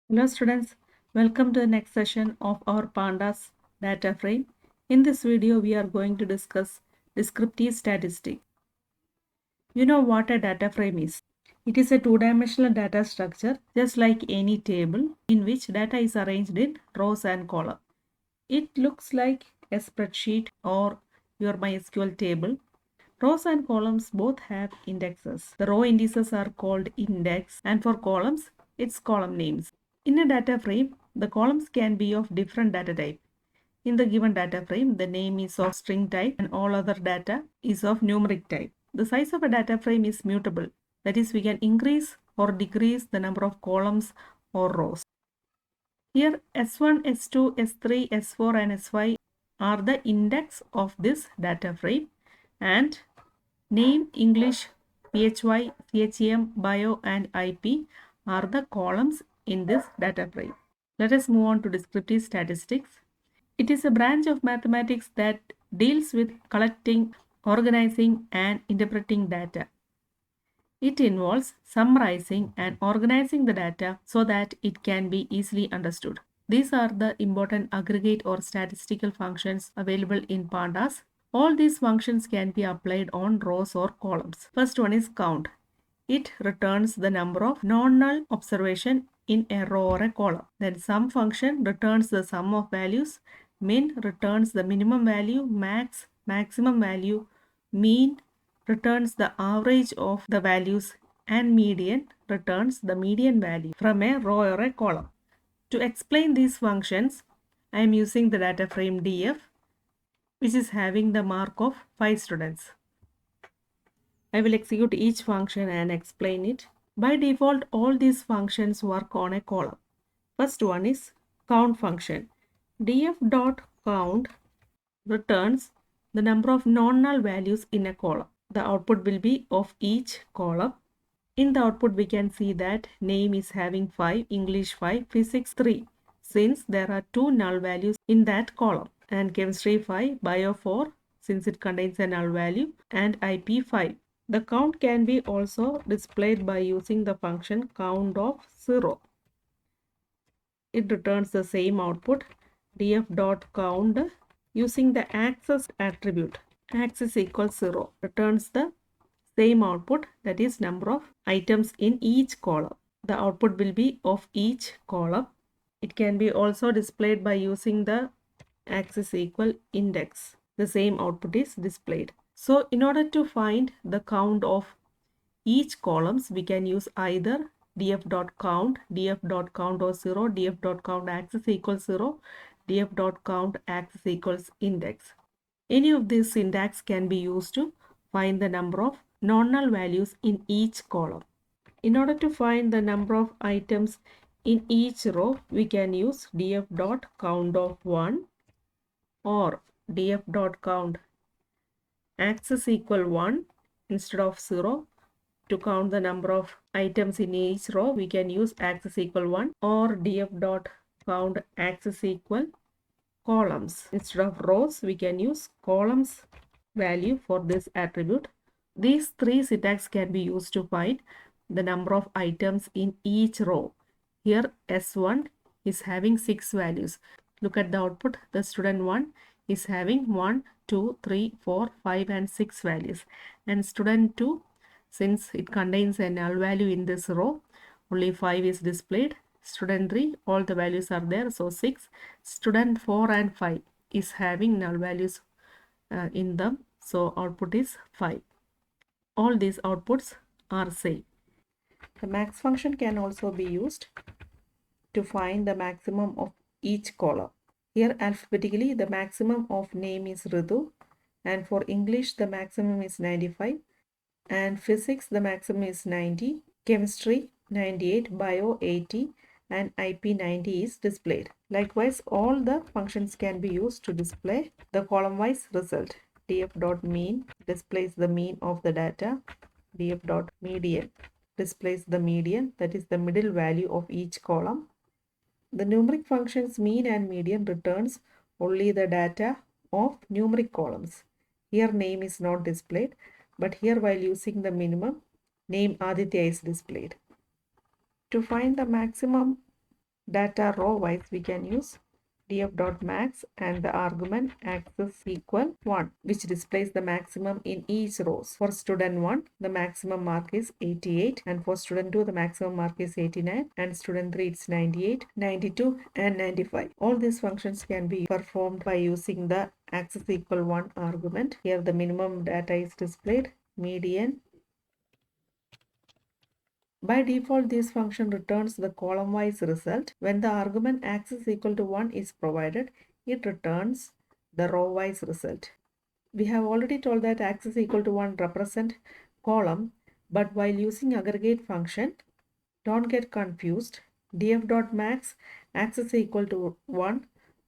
Hello students, welcome to the next session of our Pandas DataFrame. In this video, we are going to discuss descriptive statistics. You know what a data frame is? It is a two-dimensional data structure just like any table in which data is arranged in rows and columns. It looks like a spreadsheet or your MySQL table. Rows and columns both have indexes. The row indices are called index, and for columns, it's column names. In a data frame, the columns can be of different data type. In the given data frame, the name is of string type and all other data is of numeric type. The size of a data frame is mutable. That is, we can increase or decrease the number of columns or rows. Here, S1, S2, S3, S4 and S5 are the index of this data frame, and name, English, PHY, CHEM, Bio and IP are the columns in this data frame. Let us move on to descriptive statistics. It is a branch of mathematics that deals with collecting, organizing and interpreting data. It involves summarizing and organizing the data so that it can be easily understood. These are the important aggregate or statistical functions available in Pandas. All these functions can be applied on rows or columns. First one is count. It returns the number of non-null observation in a row or a column. Then sum function returns the sum of values. Min returns the minimum value. Max, maximum value. Mean returns the average of the values, and median returns the median value from a row or a column. To explain these functions, I am using the data frame DF, which is having the mark of 5 students. I will execute each function and explain it. By default, all these functions work on a column. First one is count function. df.count returns the number of non-null values in a column. The output will be of each column. In the output, we can see that name is having 5, English 5, physics 3, since there are 2 null values in that column, and chemistry 5, bio 4, since it contains a null value, and IP 5. The count can be also displayed by using the function count of 0. It returns the same output, df.count, using the axis attribute. Axis equals 0 returns the same output, that is number of items in each column. The output will be of each column. It can be also displayed by using the axis equal index. The same output is displayed. So in order to find the count of each columns, we can use either df.count, df.count or 0, df.count axis equals 0, df.count axis equals index. Any of these syntax can be used to find the number of non-null values in each column. In order to find the number of items in each row, we can use df.count of 1 or df.count axis equal 1 instead of 0. To count the number of items in each row, we can use axis equal 1 or df.count axis equal columns. Instead of rows, we can use columns value for this attribute. These three syntax can be used to find the number of items in each row. Here S1 is having 6 values. Look at the output. The student 1 is having 1, 2, 3, 4, 5 and 6 values. And student 2, since it contains a null value in this row, only 5 is displayed. Student 3, all the values are there, so 6. Student 4 and 5 is having null values in them, so output is 5. All these outputs are same. The max function can also be used to find the maximum of each column. Here alphabetically, the maximum of name is Ritu, and for English the maximum is 95, and physics the maximum is 90, chemistry 98, bio 80 and IP 90 is displayed. Likewise, all the functions can be used to display the column-wise result. df.mean displays the mean of the data. df.median displays the median, that is the middle value of each column. The numeric functions mean and median returns only the data of numeric columns. Here name is not displayed, but here while using the minimum, name Aditya is displayed. To find the maximum data row wise we can use df.max and the argument axis equal 1, which displays the maximum in each rows. For student 1 the maximum mark is 88, and for student 2 the maximum mark is 89, and student 3 it's 98, 92 and 95. All these functions can be performed by using the axis equal 1 argument. Here the minimum data is displayed, median. By default, this function returns the column-wise result. When the argument axis equal to 1 is provided, it returns the row-wise result. We have already told that axis equal to 1 represent column, but while using aggregate function, don't get confused. df.max axis equal to 1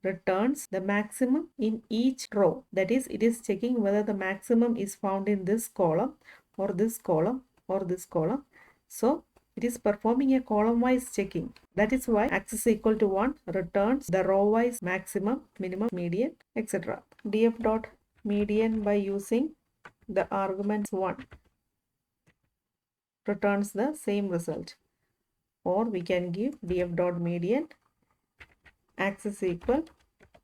returns the maximum in each row. That is, it is checking whether the maximum is found in this column or this column or this column. So it is performing a column-wise checking. That is why axis equal to 1 returns the row-wise maximum, minimum, median, etc. df.median by using the arguments 1 returns the same result. Or we can give df.median axis equal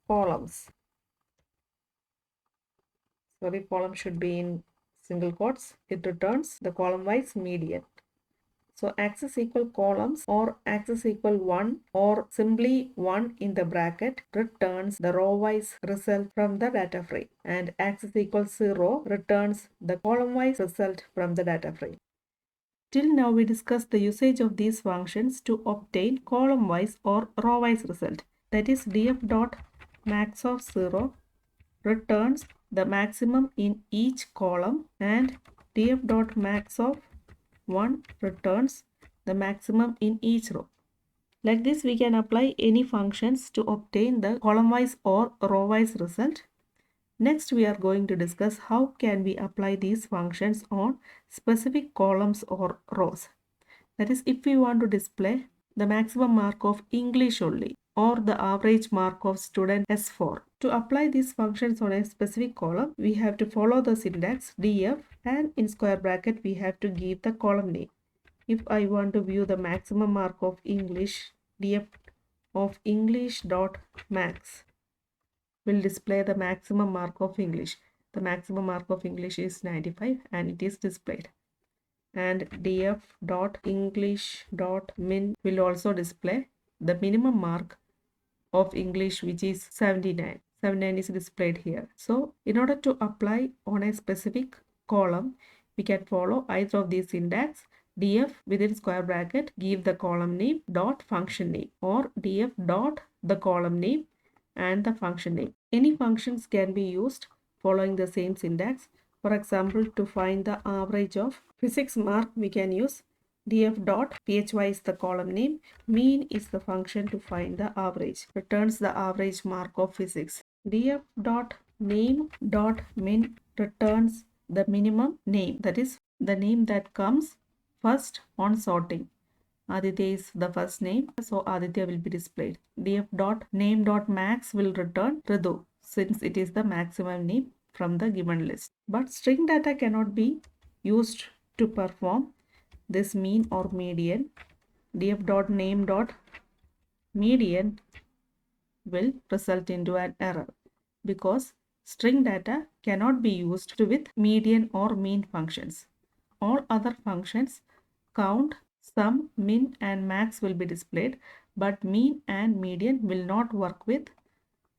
columns. Sorry, column should be in single quotes. It returns the column-wise median. So axis equal columns or axis equal 1 or simply 1 in the bracket returns the row-wise result from the data frame, and axis equal 0 returns the column-wise result from the data frame. Till now we discussed the usage of these functions to obtain column-wise or row-wise result. That is df.max of 0 returns the maximum in each column, and df.max of 1 returns the maximum in each row. Like this we can apply any functions to obtain the column-wise or row-wise result. Next we are going to discuss how can we apply these functions on specific columns or rows. That is, if we want to display the maximum mark of English only or the average mark of student S4. To apply these functions on a specific column, we have to follow the syntax df, and in square bracket we have to give the column name. If I want to view the maximum mark of English, df of English dot max will display the maximum mark of English. The maximum mark of English is 95 and it is displayed. And df.english.min will also display the minimum mark of English, which is 79. 79 is displayed here. So in order to apply on a specific column, we can follow either of these syntax. df within square bracket give the column name dot function name, or df dot the column name and the function name. Any functions can be used following the same syntax. For example, to find the average of physics mark, we can use df dot phy is the column name, mean is the function to find the average, returns the average mark of physics. df dot name dot min returns the minimum name, that is the name that comes first on sorting. Aditya is the first name, so Aditya will be displayed. df.name.max will return Ridu, since it is the maximum name from the given list. But string data cannot be used to perform this mean or median. df.name.median will result into an error because string data cannot be used with median or mean functions. All other functions, count, sum, min and max will be displayed, but mean and median will not work with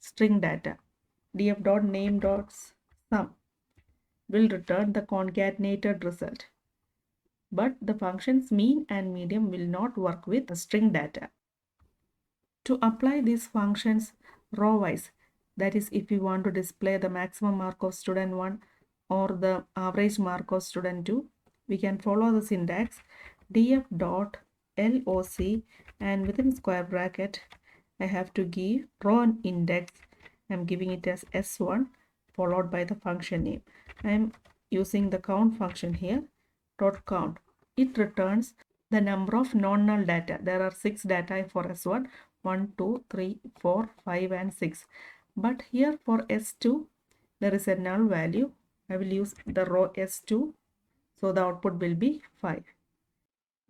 string data. df.name.sum will return the concatenated result, but the functions mean and median will not work with string data. To apply these functions row-wise, that is, if we want to display the maximum mark of student 1 or the average mark of student 2, we can follow the syntax df.loc, and within square bracket I have to give row index. I am giving it as S1 followed by the function name. I am using the count function here, dot count. It returns the number of non-null data. There are 6 data for S1, 1, 2, 3, 4, 5 and 6. But here for S2 there is a null value. I will use the row S2, so the output will be 5.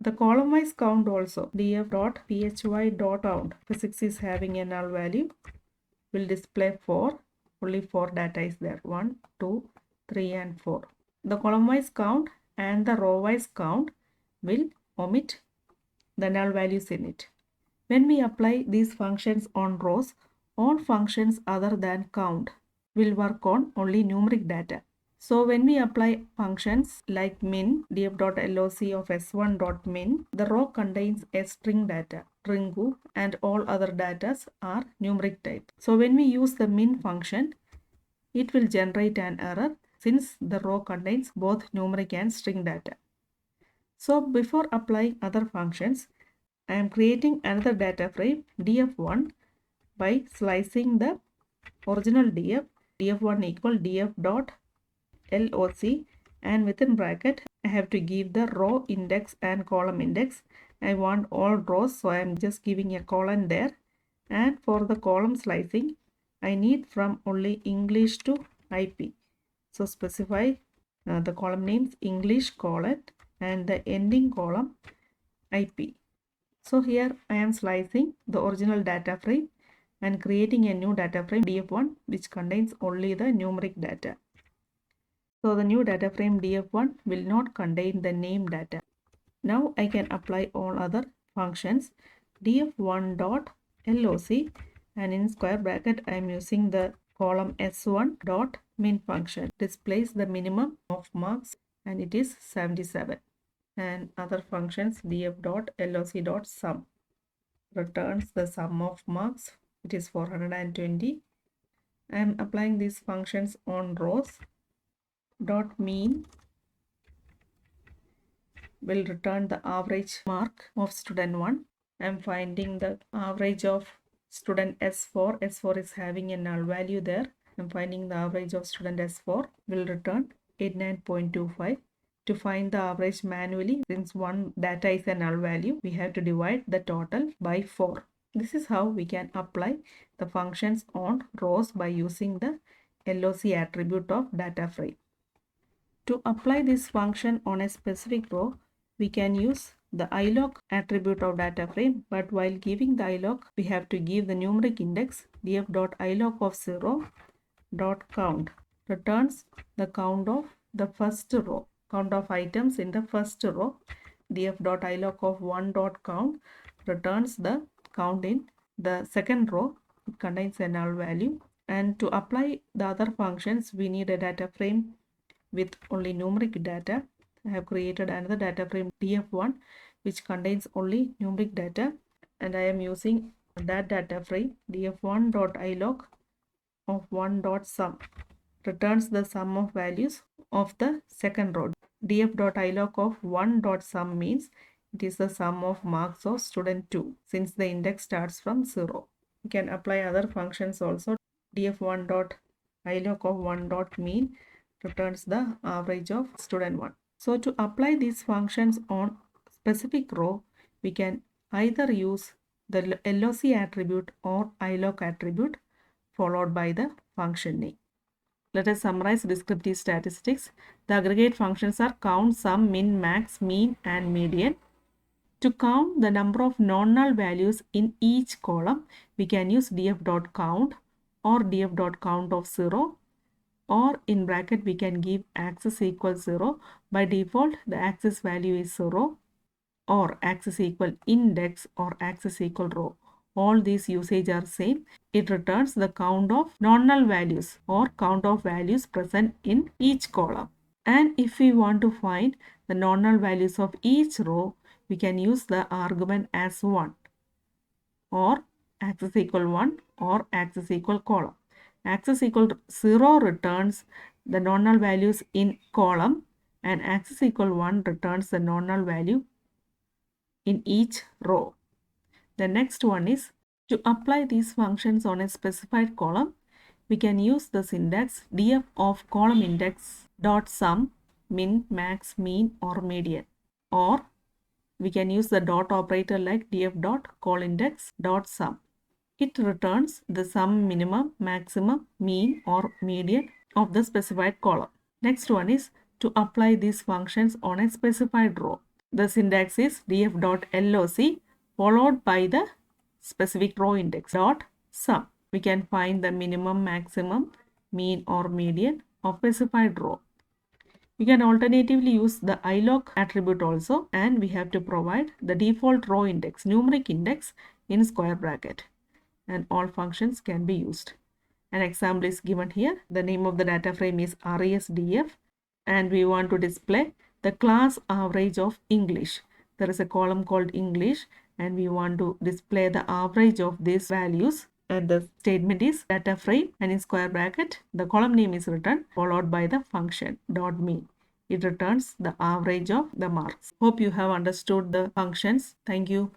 The column-wise count also, df.phy.count, physics is having a null value, will display 4, only 4 data is there, 1, 2, 3 and 4. The column-wise count and the row-wise count will omit the null values in it. When we apply these functions on rows, all functions other than count will work on only numeric data. So when we apply functions like min, df.loc of s1.min, the row contains a string data, stringu, and all other data are numeric type. So when we use the min function, it will generate an error since the row contains both numeric and string data. So before applying other functions, I am creating another data frame df1 by slicing the original df1 equal df.loc, and within bracket I have to give the row index and column index. I want all rows, so I am just giving a colon there, and for the column slicing I need from only English to IP. So specify the column names English colon and the ending column IP. So here I am slicing the original data frame and creating a new data frame df1 which contains only the numeric data. So the new data frame df1 will not contain the name data. Now I can apply all other functions df1.loc, and in square bracket I am using the column s1.min function, displays the minimum of marks and it is 77. And other functions df.loc.sum returns the sum of marks, it is 420. I am applying these functions on rows. Dot mean will return the average mark of student 1. I am finding the average of student S4. S4 is having a null value there. I am finding the average of student S4 will return 89.25. To find the average manually, since one data is a null value, we have to divide the total by 4. This is how we can apply the functions on rows by using the LOC attribute of data frame. To apply this function on a specific row, we can use the iloc attribute of data frame, but while giving the iloc, we have to give the numeric index df.iloc of 0.count returns the count of the first row, count of items in the first row. df.iloc of 1.count returns the count in the second row. It contains a null value. And to apply the other functions, we need a data frame with only numeric data. I have created another data frame df1 which contains only numeric data, and I am using that data frame df1.iloc of 1.sum returns the sum of values of the second row. df.iloc of 1.sum means it is the sum of marks of student 2 since the index starts from 0. You can apply other functions also. df1.iloc of 1.mean returns the average of student 1. So to apply these functions on specific row, we can either use the LOC attribute or iloc attribute followed by the function name. Let us summarize descriptive statistics. The aggregate functions are count, sum, min, max, mean and median. To count the number of non-null values in each column, we can use df.count or df.count of 0, or in bracket we can give axis equals 0. By default the axis value is 0, or axis equal index or axis equal row. All these usage are same. It returns the count of non-null values or count of values present in each column. And if we want to find the non-null values of each row, we can use the argument as 1 or axis equal 1 or axis equal column. Axis equal 0 returns the non-null values in column, and axis equal 1 returns the non-null value in each row. The next one is to apply these functions on a specified column. We can use the syntax df of column index dot sum, min, max, mean or median, or we can use the dot operator like df dot col index dot sum. It returns the sum, minimum, maximum, mean or median of the specified column. Next one is to apply these functions on a specified row. The syntax is df.loc followed by the specific row index dot sum. We can find the minimum, maximum, mean or median of specified row. You can alternatively use the ilog attribute also, and we have to provide the default row index, numeric index in square bracket, and all functions can be used. An example is given here. The name of the data frame is resdf, and we want to display the class average of English. There is a column called English, and we want to display the average of these values, and the statement is data frame, and in square bracket the column name is written followed by the function dot mean. It returns the average of the marks. Hope you have understood the functions. Thank you.